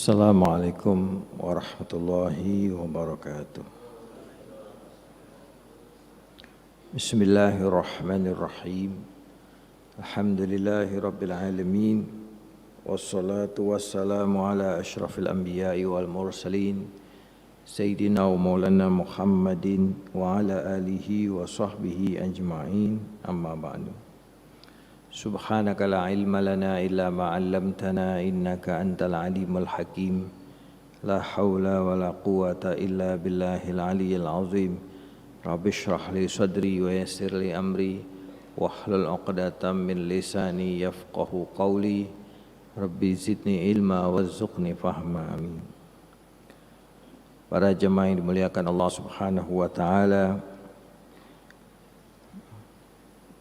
Assalamualaikum warahmatullahi wabarakatuh. Bismillahirrahmanirrahim. Alhamdulillahi rabbil alamin. Wassalatu wassalamu ala ashrafil anbiya'i wal mursalin Sayyidina wa maulana Muhammadin wa ala alihi wa sahbihi ajma'in. Amma ba'du. Subhanaka la ilma lana illa ma 'allamtana innaka antal alimul hakim. La haula wa la quwata illa billahil aliyyil azim. Rabbi shrah li sadri wa yassir li amri wahlul 'uqdatam min lisani yafqahu qawli. Rabbi zidni ilma warzuqni fahma. Amin. Para jemaah yang dimuliakan Allah Subhanahu wa taala,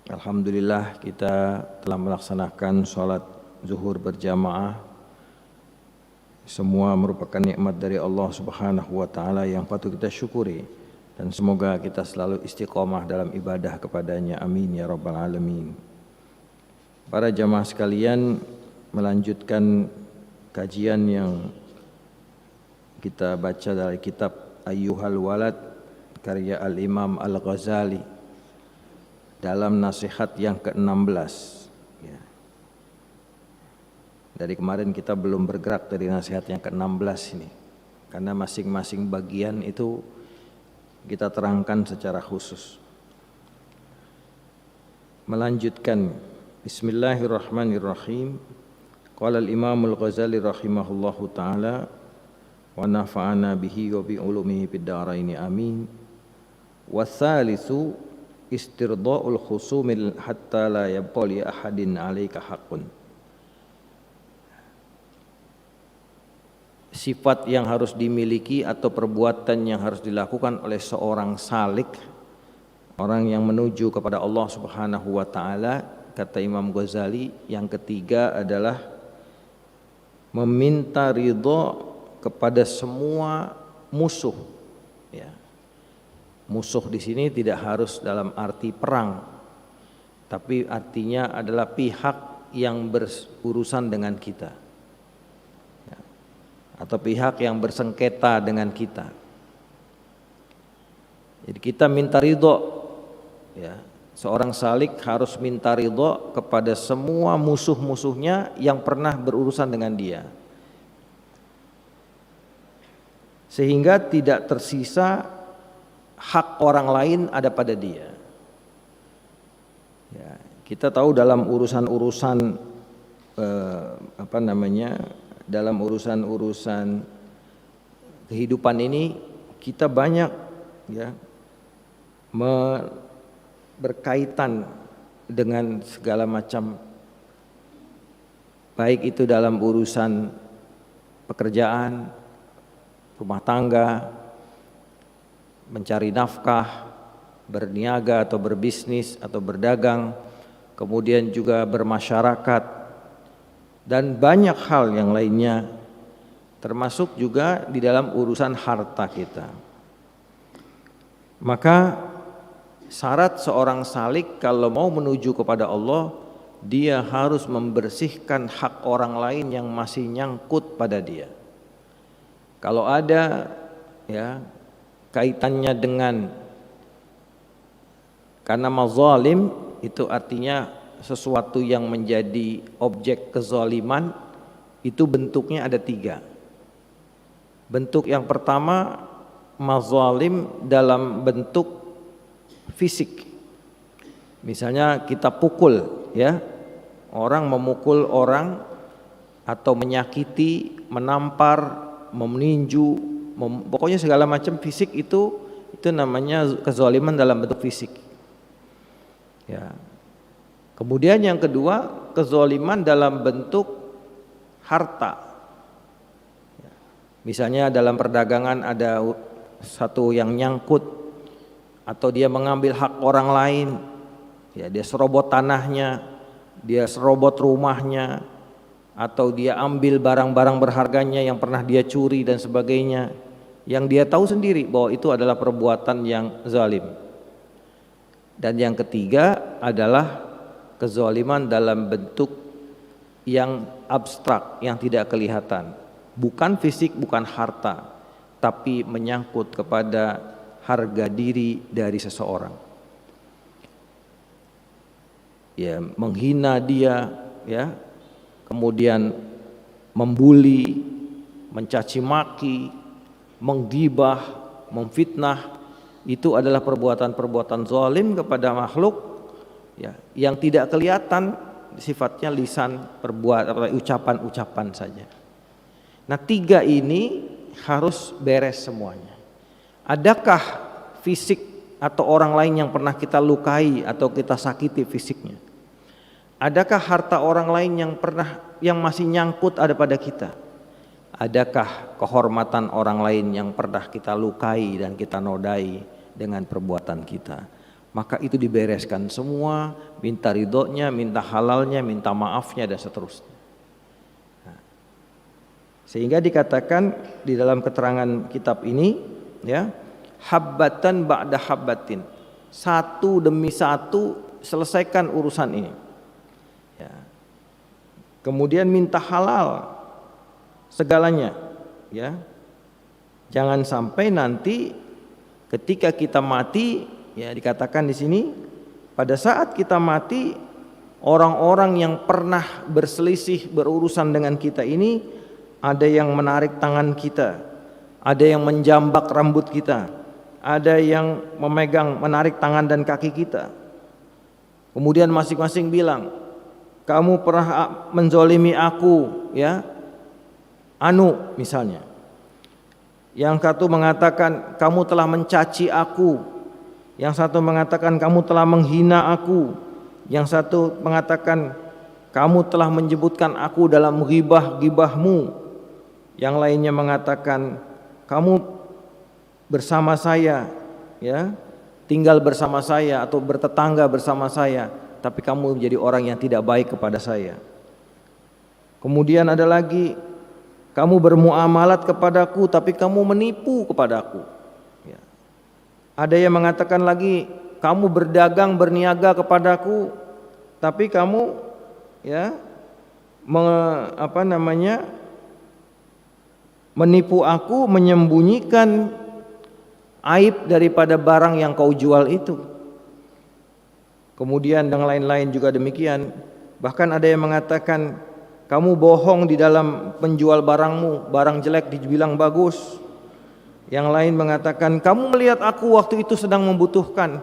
alhamdulillah kita telah melaksanakan sholat zuhur berjamaah. Semua merupakan nikmat dari Allah Subhanahu wa taala yang patut kita syukuri, dan semoga kita selalu istiqomah dalam ibadah kepadanya. Amin ya rabbal alamin. Para jamaah sekalian, melanjutkan kajian yang kita baca dari kitab Ayyuhal Walad karya Al-Imam Al-Ghazali dalam nasihat yang ke-16 ya. Dari kemarin kita belum bergerak dari nasihat yang ke-16 ini, karena masing-masing bagian itu kita terangkan secara khusus. Melanjutkan, Bismillahirrahmanirrahim. Qala al-Imam Al-Ghazali rahimahullahu ta'ala wa nafa'ana bihi wa bi ulumihi fid dharain amin. Wa tsalitsu istirda'ul khusumil hatta la yabqa li ahadin 'alaika haqqun. Sifat yang harus dimiliki atau perbuatan yang harus dilakukan oleh seorang salik, orang yang menuju kepada Allah Subhanahu wa taala, kata Imam Ghazali, yang ketiga adalah meminta ridha kepada semua musuh ya. Musuh di sini tidak harus dalam arti perang, tapi artinya adalah pihak yang berurusan dengan kita ya, atau pihak yang bersengketa dengan kita. Jadi kita minta ridho ya. Seorang salik harus minta ridho kepada semua musuh-musuhnya yang pernah berurusan dengan dia, sehingga tidak tersisa hak orang lain ada pada dia. Ya, kita tahu dalam urusan-urusan dalam urusan-urusan kehidupan ini kita banyak ya berkaitan dengan segala macam, baik itu dalam urusan pekerjaan, rumah tangga, mencari nafkah, berniaga atau berbisnis atau berdagang, kemudian juga bermasyarakat, dan banyak hal yang lainnya, termasuk juga di dalam urusan harta kita. Maka syarat seorang salik kalau mau menuju kepada Allah, dia harus membersihkan hak orang lain yang masih nyangkut pada dia. Kalau ada ya kaitannya dengan, karena mazalim itu artinya sesuatu yang menjadi objek kezaliman, itu bentuknya ada 3. Bentuk yang pertama, mazalim dalam bentuk fisik. Misalnya kita pukul ya, orang memukul orang atau menyakiti, menampar, meninju, pokoknya segala macam fisik itu namanya kezaliman dalam bentuk fisik. Ya. Kemudian yang kedua, kezaliman dalam bentuk harta. Ya. Misalnya dalam perdagangan ada satu yang nyangkut, atau dia mengambil hak orang lain, ya dia serobot tanahnya, dia serobot rumahnya, atau dia ambil barang-barang berharganya yang pernah dia curi dan sebagainya, yang dia tahu sendiri bahwa itu adalah perbuatan yang zalim. Dan yang ketiga adalah kezaliman dalam bentuk yang abstrak, yang tidak kelihatan. bukan fisik, bukan harta, tapi menyangkut kepada harga diri dari seseorang. Ya, menghina dia, ya, kemudian membuli, mencaci maki, menggibah, memfitnah, itu adalah perbuatan-perbuatan zalim kepada makhluk, ya, yang tidak kelihatan, sifatnya lisan, perbuatan, ucapan-ucapan saja. Nah, 3 ini harus beres semuanya. Adakah fisik atau orang lain yang pernah kita lukai atau kita sakiti fisiknya? Adakah harta orang lain yang masih nyangkut ada pada kita? Adakah kehormatan orang lain yang pernah kita lukai dan kita nodai dengan perbuatan kita? Maka itu dibereskan semua, minta ridhonya, minta halalnya, minta maafnya, dan seterusnya. Sehingga dikatakan di dalam keterangan kitab ini, ya, habbatan ba'da habbatin, satu demi satu selesaikan urusan ini. Ya. Kemudian minta halal segalanya, ya. Jangan sampai nanti ketika kita mati, ya, dikatakan di sini, pada saat kita mati, orang-orang yang pernah berselisih berurusan dengan kita ini, ada yang menarik tangan kita, ada yang menjambak rambut kita, ada yang menarik tangan dan kaki kita. Kemudian masing-masing bilang, kamu pernah menzolimi aku, ya, Anu misalnya. Yang satu mengatakan kamu telah mencaci aku, yang satu mengatakan kamu telah menghina aku, yang satu mengatakan kamu telah menyebutkan aku dalam ghibah-ghibahmu, yang lainnya mengatakan kamu bersama saya, ya, tinggal bersama saya atau bertetangga bersama saya, tapi kamu menjadi orang yang tidak baik kepada saya. Kemudian ada lagi, kamu bermuamalat kepadaku tapi kamu menipu kepadaku, ya. Ada yang mengatakan lagi, kamu berdagang berniaga kepadaku tapi kamu, ya, menipu aku, menyembunyikan aib daripada barang yang kau jual itu. Kemudian yang lain-lain juga demikian. Bahkan ada yang mengatakan kamu bohong di dalam penjual barangmu, barang jelek dibilang bagus. Yang lain mengatakan kamu melihat aku waktu itu sedang membutuhkan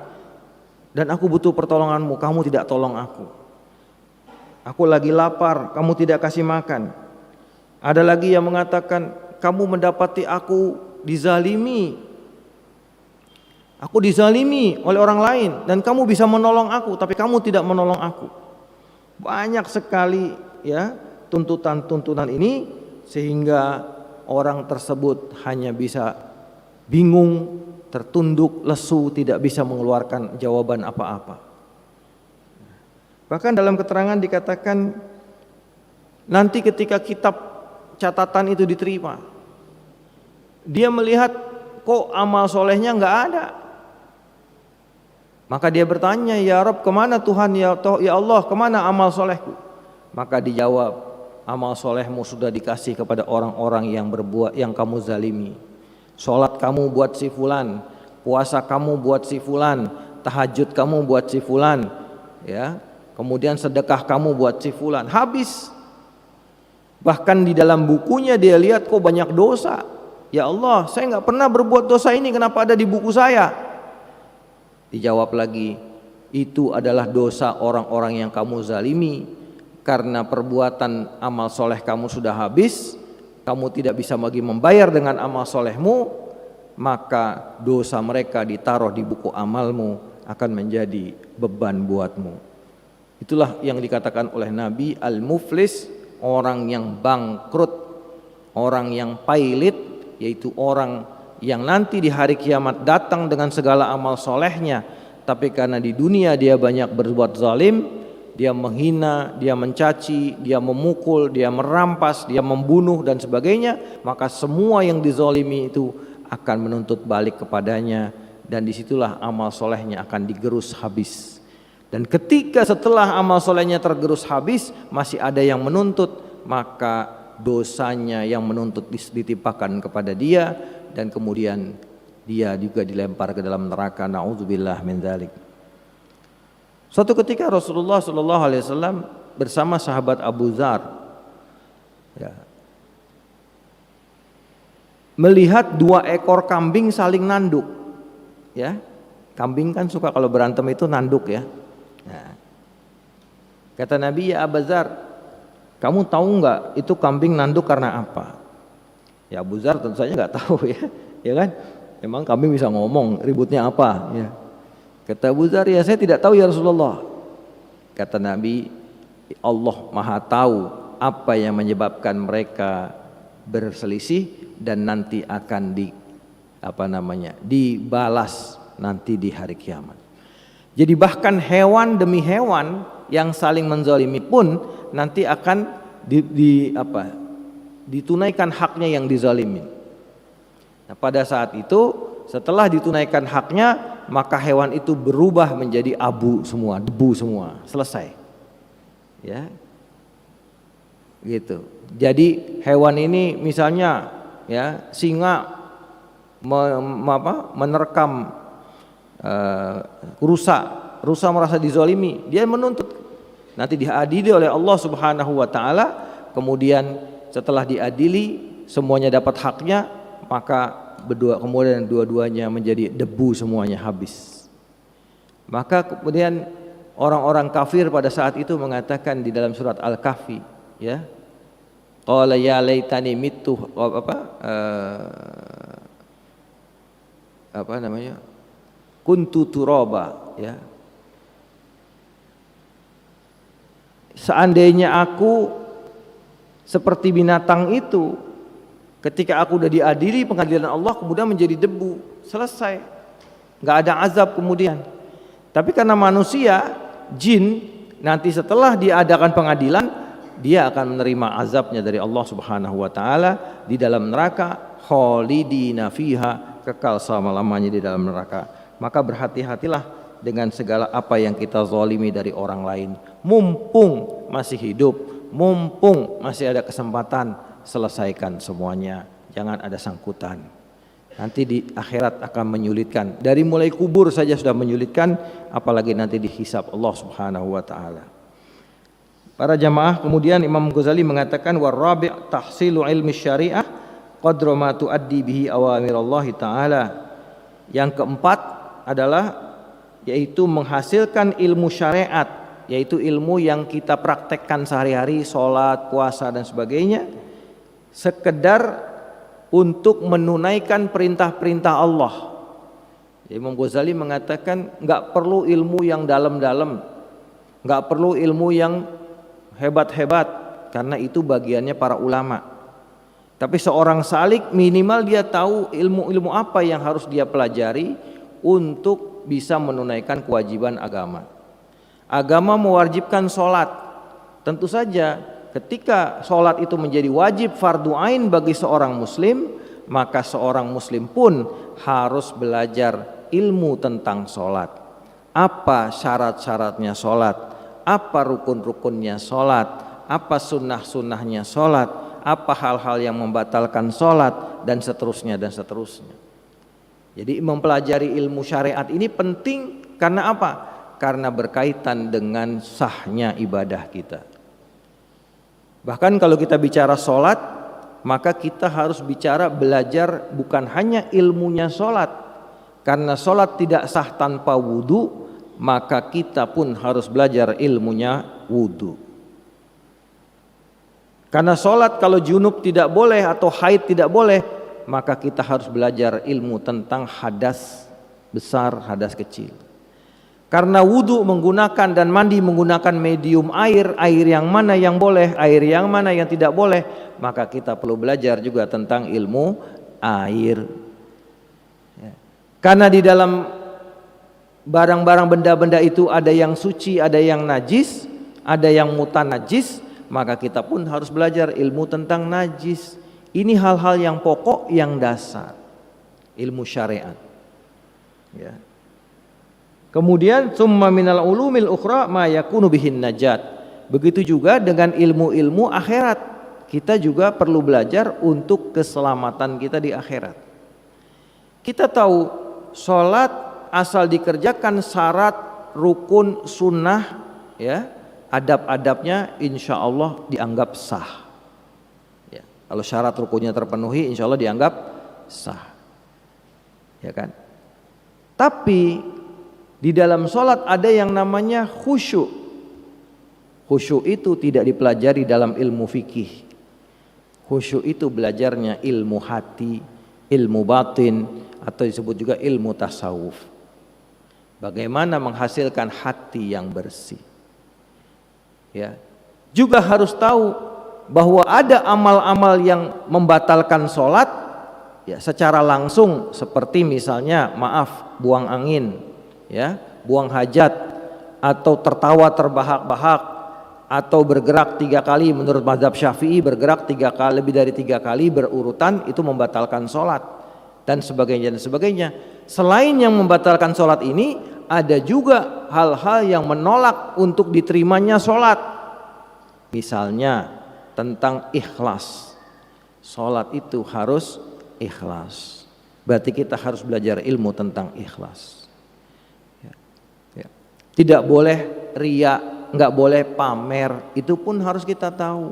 dan aku butuh pertolonganmu, kamu tidak tolong aku. Aku lagi lapar, kamu tidak kasih makan. Ada lagi yang mengatakan kamu mendapati aku dizalimi, aku dizalimi oleh orang lain dan kamu bisa menolong aku, tapi kamu tidak menolong aku. Banyak sekali, ya, tuntutan-tuntutan ini, sehingga orang tersebut hanya bisa bingung, tertunduk, lesu, tidak bisa mengeluarkan jawaban apa-apa. Bahkan dalam keterangan dikatakan nanti ketika kitab catatan itu diterima, dia melihat kok amal solehnya nggak ada. Maka dia bertanya, ya Rabb, kemana Tuhan, ya Allah, kemana amal solehku? Maka dijawab, amal solehmu sudah dikasih kepada orang-orang yang berbuat, yang kamu zalimi. Sholat kamu buat si fulan, puasa kamu buat si fulan, tahajud kamu buat si fulan, ya. Kemudian sedekah kamu buat si fulan, habis. Bahkan di dalam bukunya dia lihat kok banyak dosa. Ya Allah, saya nggak pernah berbuat dosa ini, kenapa ada di buku saya? Dijawab lagi, itu adalah dosa orang-orang yang kamu zalimi. Karena perbuatan amal soleh kamu sudah habis, kamu tidak bisa lagi membayar dengan amal solehmu, maka dosa mereka ditaruh di buku amalmu, akan menjadi beban buatmu. Itulah yang dikatakan oleh Nabi, al-muflis, orang yang bangkrut, orang yang pailit, yaitu orang yang nanti di hari kiamat datang dengan segala amal solehnya, tapi karena di dunia dia banyak berbuat zalim, dia menghina, dia mencaci, dia memukul, dia merampas, dia membunuh dan sebagainya, maka semua yang dizalimi itu akan menuntut balik kepadanya, dan disitulah amal solehnya akan digerus habis. Dan ketika setelah amal solehnya tergerus habis masih ada yang menuntut, maka dosanya yang menuntut ditimpakan kepada dia, dan kemudian dia juga dilempar ke dalam neraka. Na'udzubillah min dzalik. Suatu ketika Rasulullah SAW bersama sahabat Abu Dzar, ya, melihat 2 ekor kambing saling nanduk. Ya, kambing kan suka kalau berantem itu nanduk ya. Nah, kata Nabi, ya Abu Dzar, kamu tahu nggak itu kambing nanduk karena apa? Ya Abu Dzar tentu saja nggak tahu ya, ya kan? Emang kambing bisa ngomong ributnya apa? Ya. Kata Abu Dzar, ya saya tidak tahu ya Rasulullah. Kata Nabi, Allah Maha tahu apa yang menyebabkan mereka berselisih dan nanti akan dibalas nanti di hari kiamat. Jadi bahkan hewan demi hewan yang saling menzalimi pun nanti akan ditunaikan haknya yang dizalimin. Nah, pada saat itu setelah ditunaikan haknya, maka hewan itu berubah menjadi abu semua, debu semua, selesai. Ya. Gitu. Jadi hewan ini misalnya ya singa menerkam rusa merasa dizalimi, dia menuntut, nanti diadili oleh Allah Subhanahu wa taala, kemudian setelah diadili semuanya dapat haknya, maka kemudian dua-duanya menjadi debu semuanya, habis. Maka kemudian orang-orang kafir pada saat itu mengatakan di dalam surat Al-Kahfi, ya, qala ya laitani mittu kuntu turaba, ya, seandainya aku seperti binatang itu ketika aku udah diadili pengadilan Allah kemudian menjadi debu, selesai, nggak ada azab kemudian. Tapi karena manusia, jin, nanti setelah diadakan pengadilan dia akan menerima azabnya dari Allah Subhanahu wa taala di dalam neraka, khalidina fiha, kekal selama-lamanya di dalam neraka. Maka berhati-hatilah dengan segala apa yang kita zalimi dari orang lain. Mumpung masih hidup, mumpung masih ada kesempatan, selesaikan semuanya, jangan ada sangkutan. Nanti di akhirat akan menyulitkan. Dari mulai kubur saja sudah menyulitkan, apalagi nanti dihisab Allah Subhanahu wa taala. Para jamaah, kemudian Imam Ghazali mengatakan warabi' tahsilu ilmi syariah qadra ma tuaddi bihi awamirallahi taala. Yang keempat adalah yaitu menghasilkan ilmu syariat, yaitu ilmu yang kita praktekkan sehari-hari, sholat, puasa dan sebagainya, sekedar untuk menunaikan perintah-perintah Allah. Imam Ghazali mengatakan nggak perlu ilmu yang dalam-dalam, nggak perlu ilmu yang hebat-hebat, karena itu bagiannya para ulama. Tapi seorang salik minimal dia tahu ilmu-ilmu apa yang harus dia pelajari untuk bisa menunaikan kewajiban agama. Agama mewajibkan sholat, tentu saja ketika sholat itu menjadi wajib fardu ain bagi seorang muslim, maka seorang muslim pun harus belajar ilmu tentang sholat. Apa syarat-syaratnya sholat, apa rukun-rukunnya sholat, apa sunnah-sunnahnya sholat, apa hal-hal yang membatalkan sholat, dan seterusnya dan seterusnya. Jadi mempelajari ilmu syariat ini penting karena apa? Karena berkaitan dengan sahnya ibadah kita. Bahkan kalau kita bicara sholat, maka kita harus bicara belajar bukan hanya ilmunya sholat. Karena sholat tidak sah tanpa wudu, maka kita pun harus belajar ilmunya wudu. Karena sholat kalau junub tidak boleh atau haid tidak boleh, maka kita harus belajar ilmu tentang hadas besar, hadas kecil. Karena wudu menggunakan dan mandi menggunakan medium air, air yang mana yang boleh, air yang mana yang tidak boleh, maka kita perlu belajar juga tentang ilmu air. Karena di dalam barang-barang benda-benda itu ada yang suci, ada yang najis, ada yang mutanajis, maka kita pun harus belajar ilmu tentang najis. Ini hal-hal yang pokok, yang dasar, ilmu syariat. Ya. Kemudian summa minal ulumil ukhra ma yakunu bihin najat. Begitu juga dengan ilmu-ilmu akhirat. kita juga perlu belajar untuk keselamatan kita di akhirat. Kita tahu sholat asal dikerjakan syarat, rukun, sunnah, ya, adab-adabnya insya Allah dianggap sah. Ya, kalau syarat rukunnya terpenuhi, insya Allah dianggap sah, ya kan? Tapi di dalam sholat ada yang namanya khusyuk. Khusyuk itu tidak dipelajari dalam ilmu fikih. Khusyuk itu belajarnya ilmu hati, ilmu batin, atau disebut juga ilmu tasawuf. Bagaimana menghasilkan hati yang bersih. Ya. Juga harus tahu bahwa ada amal-amal yang membatalkan sholat, ya, secara langsung, seperti misalnya maaf, buang angin, ya, buang hajat, atau tertawa terbahak-bahak, atau bergerak 3 kali menurut mazhab Syafi'i, bergerak 3 kali, lebih dari 3 kali berurutan, itu membatalkan sholat dan sebagainya dan sebagainya. Selain yang membatalkan sholat ini, ada juga hal-hal yang menolak untuk diterimanya sholat. Misalnya tentang ikhlas. Sholat itu harus ikhlas. Berarti kita harus belajar ilmu tentang ikhlas. Ya. Tidak boleh riya, nggak boleh pamer. Itu pun harus kita tahu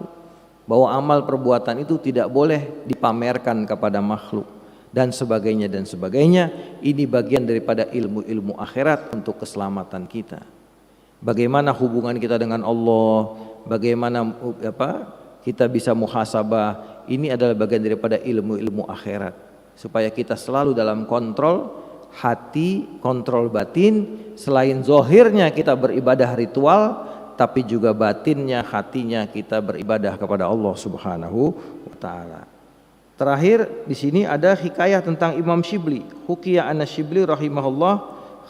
bahwa amal perbuatan itu tidak boleh dipamerkan kepada makhluk dan sebagainya dan sebagainya. Ini bagian daripada ilmu-ilmu akhirat untuk keselamatan kita. Bagaimana hubungan kita dengan Allah, bagaimana kita bisa muhasabah. Ini adalah bagian daripada ilmu-ilmu akhirat, supaya kita selalu dalam kontrol hati, kontrol batin. Selain zohirnya kita beribadah ritual, tapi juga batinnya, hatinya kita beribadah kepada Allah Subhanahu wa taala. Terakhir di sini ada hikayah tentang Imam Shibli. Hukiya anna Shibli rahimahullah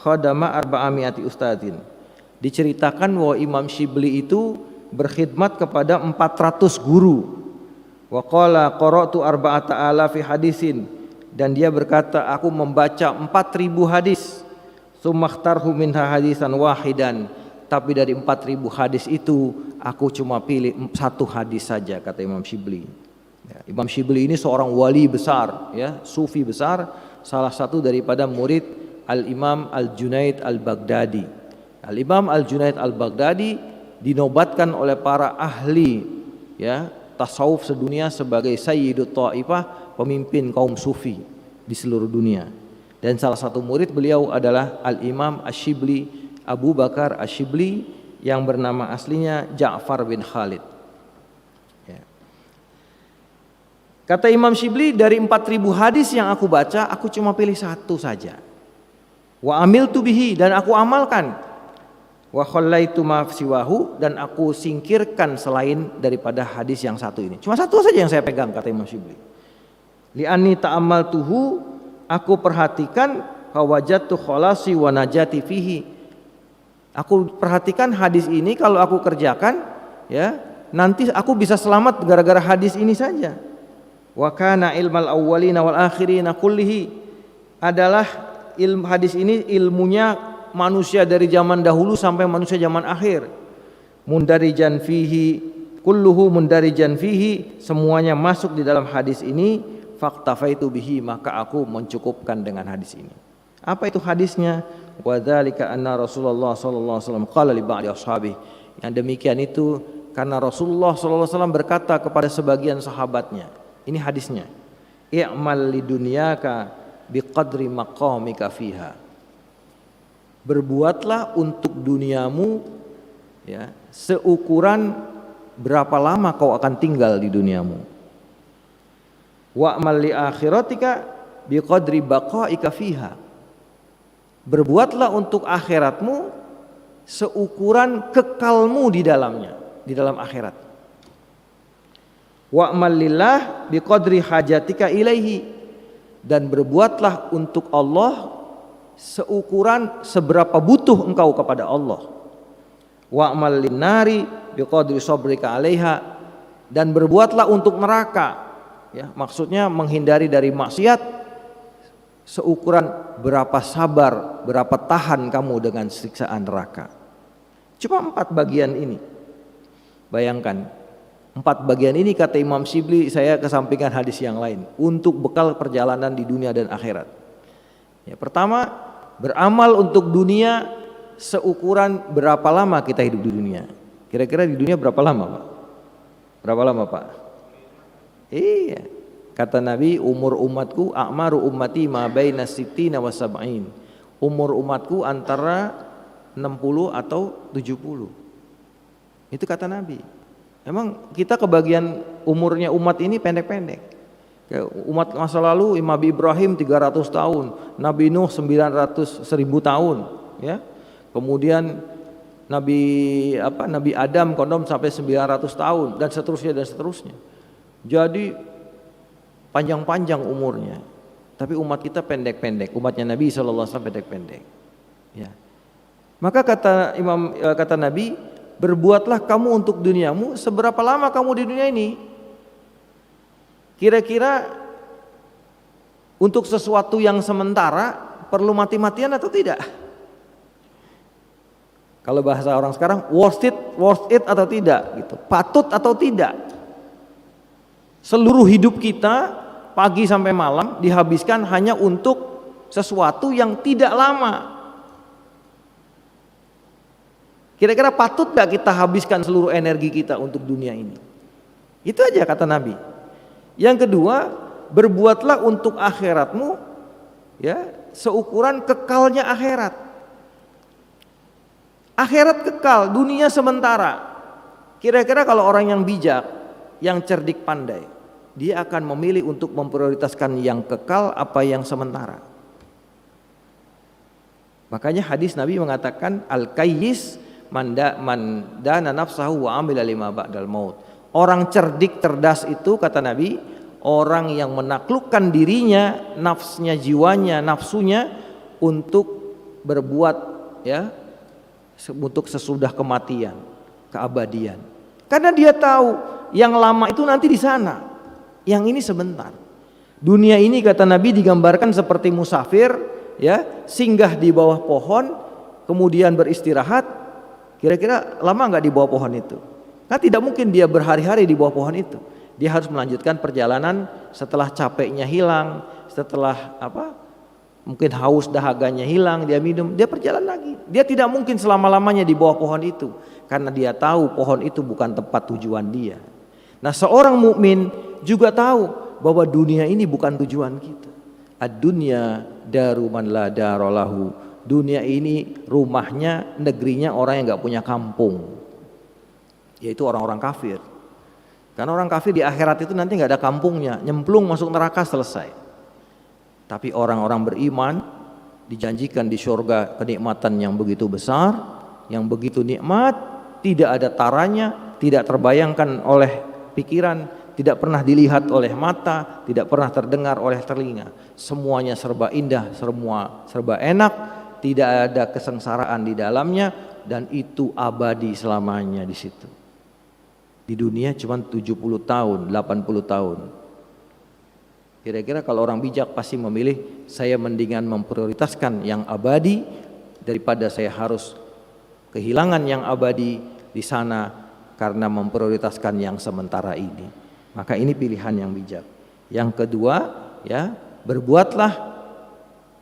khadama arba'amiati ustadzin. Diceritakan bahwa Imam Shibli itu berkhidmat kepada 400 guru. Wa qala qara'tu arba'ata alafi hadisin, dan dia berkata, aku membaca 4.000 hadis. Sumakhtarhu minha hadisan wahidan, tapi dari 4.000 hadis itu aku cuma pilih 1 hadis saja, kata Imam Shibli. Ya, Imam Shibli ini seorang wali besar, ya, sufi besar, salah satu daripada murid Al-Imam Al-Junaid Al-Baghdadi. Al-Imam Al-Junaid Al-Baghdadi dinobatkan oleh para ahli, ya, tasawuf sedunia sebagai Sayyidut Ta'ifah, pemimpin kaum sufi di seluruh dunia. Dan salah satu murid beliau adalah Al-Imam Ash-Shibli, Abu Bakar Ash-Shibli, yang bernama aslinya Ja'far bin Khalid. Ya. Kata Imam Shibli, dari 4.000 hadis yang aku baca, aku cuma pilih 1 saja. Wa amiltu bihi, dan aku amalkan. Wa khallaitu ma siwahu, dan aku singkirkan selain daripada hadis yang 1 ini. Cuma 1 saja yang saya pegang, kata Imam Shibli. Li'anni ta'ammaltuhu, aku perhatikan, fawajadtu khalasi wa najati fihi. Aku perhatikan hadis ini, kalau aku kerjakan, ya, nanti aku bisa selamat gara-gara hadis ini saja. Wa kana ilmal awwalina wal akhirina kullihi, adalah ilmu hadis ini ilmunya manusia dari zaman dahulu sampai manusia zaman akhir. Mundarijan fihi kulluhu mundarijan fihi, semuanya masuk di dalam hadis ini. Faktafaitu bihi, maka aku mencukupkan dengan hadis ini. Apa itu hadisnya? Wa dzalika anna Rasulullah sallallahu alaihi wasallam qala li ba'di ashabihi. Yang demikian itu karena Rasulullah sallallahu alaihi wasallam berkata kepada sebagian sahabatnya. Ini hadisnya. I'mal lidunyaka biqadri maqamika fiha. Berbuatlah untuk duniamu, ya, seukuran berapa lama kau akan tinggal di duniamu. Wa'mal li akhiratika biqadri baqaika fiha. Berbuatlah untuk akhiratmu seukuran kekalmu di dalamnya, di dalam akhirat. Wa'mal lillah biqadri hajatika ilaihi, dan berbuatlah untuk Allah seukuran seberapa butuh engkau kepada Allah. Wa'mal linnari biqadri sabrika 'alaiha, dan berbuatlah untuk neraka, ya, maksudnya menghindari dari maksiat seukuran berapa sabar, berapa tahan kamu dengan siksaan neraka. Cuma 4 bagian ini. Bayangkan, 4 bagian ini kata Imam Shibli saya kesampingkan hadis yang lain untuk bekal perjalanan di dunia dan akhirat. Ya, pertama, beramal untuk dunia seukuran berapa lama kita hidup di dunia. Kira-kira di dunia berapa lama, Pak? Berapa lama, Pak? Iya. Kata Nabi, umur umatku a'maru ummati ma baina sittina wa sab'in. Umur umatku antara 60 atau 70. Itu kata Nabi. Emang kita kebagian umurnya umat ini pendek-pendek. Umat masa lalu Nabi Ibrahim 300 tahun, Nabi Nuh 900 1000 tahun, ya. Kemudian Nabi Adam kondom sampai 900 tahun dan seterusnya. Jadi panjang-panjang umurnya. Tapi umat kita pendek-pendek, umatnya Nabi SAW pendek-pendek. Ya. Maka kata Nabi, berbuatlah kamu untuk duniamu seberapa lama kamu di dunia ini. Kira-kira untuk sesuatu yang sementara perlu mati-matian atau tidak? Kalau bahasa orang sekarang, worth it atau tidak gitu. Patut atau tidak? Seluruh hidup kita pagi sampai malam dihabiskan hanya untuk sesuatu yang tidak lama. Kira-kira patut gak kita habiskan seluruh energi kita untuk dunia ini? Itu aja kata Nabi. Yang kedua, berbuatlah untuk akhiratmu, ya, seukuran kekalnya akhirat. Akhirat kekal, dunia sementara. Kira-kira kalau orang yang bijak, yang cerdik pandai, dia akan memilih untuk memprioritaskan yang kekal apa yang sementara. Makanya hadis Nabi mengatakan al-kayyis man dana nafsahu wa amila lima ba'dal maut. Orang cerdik cerdas itu kata Nabi, orang yang menaklukkan dirinya, nafsnya, jiwanya, nafsunya untuk berbuat, ya, untuk sesudah kematian, keabadian. Karena dia tahu yang lama itu nanti di sana, yang ini sebentar. Dunia ini kata Nabi digambarkan seperti musafir, ya, singgah di bawah pohon, kemudian beristirahat. Kira-kira lama nggak di bawah pohon itu? Kan tidak mungkin dia berhari-hari di bawah pohon itu. Dia harus melanjutkan perjalanan setelah capeknya hilang, setelah mungkin haus dahaganya hilang, dia minum, dia berjalan lagi. Dia tidak mungkin selama-lamanya di bawah pohon itu, karena dia tahu pohon itu bukan tempat tujuan dia. Nah, seorang mukmin juga tahu bahwa dunia ini bukan tujuan kita. Ad-dunya daru man la daralahu. Dunia ini rumahnya, negerinya orang yang nggak punya kampung, yaitu orang-orang kafir. Karena orang kafir di akhirat itu nanti nggak ada kampungnya, nyemplung masuk neraka selesai. Tapi orang-orang beriman dijanjikan di surga kenikmatan yang begitu besar, yang begitu nikmat, tidak ada taranya, tidak terbayangkan oleh pikiran, tidak pernah dilihat oleh mata, tidak pernah terdengar oleh telinga. Semuanya serba indah, semua serba enak. Tidak ada kesengsaraan di dalamnya, dan itu abadi selamanya di situ. Di dunia cuma 70 tahun, 80 tahun. Kira-kira kalau orang bijak pasti memilih, saya mendingan memprioritaskan yang abadi daripada saya harus kehilangan yang abadi di sana karena memprioritaskan yang sementara ini. Maka ini pilihan yang bijak. Yang kedua, ya, berbuatlah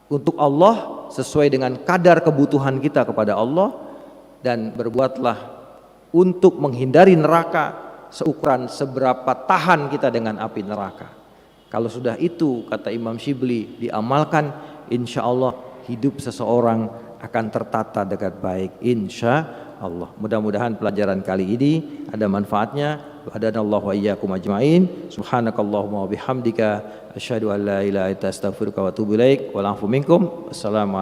untuk Allah sesuai dengan kadar kebutuhan kita kepada Allah, dan berbuatlah untuk menghindari neraka seukuran seberapa tahan kita dengan api neraka. Kalau sudah itu, kata Imam Shibli, diamalkan, insya Allah hidup seseorang akan tertata dengan baik, insya Allah. Mudah-mudahan pelajaran kali ini ada manfaatnya. Hadanallahu wa iyyakum ajmain. Subhanakallahumma wa bihamdika asyhadu an la ilaha illa anta astaghfiruka wa atubu ilaik. Wal afu minkum. Assalamualaikum.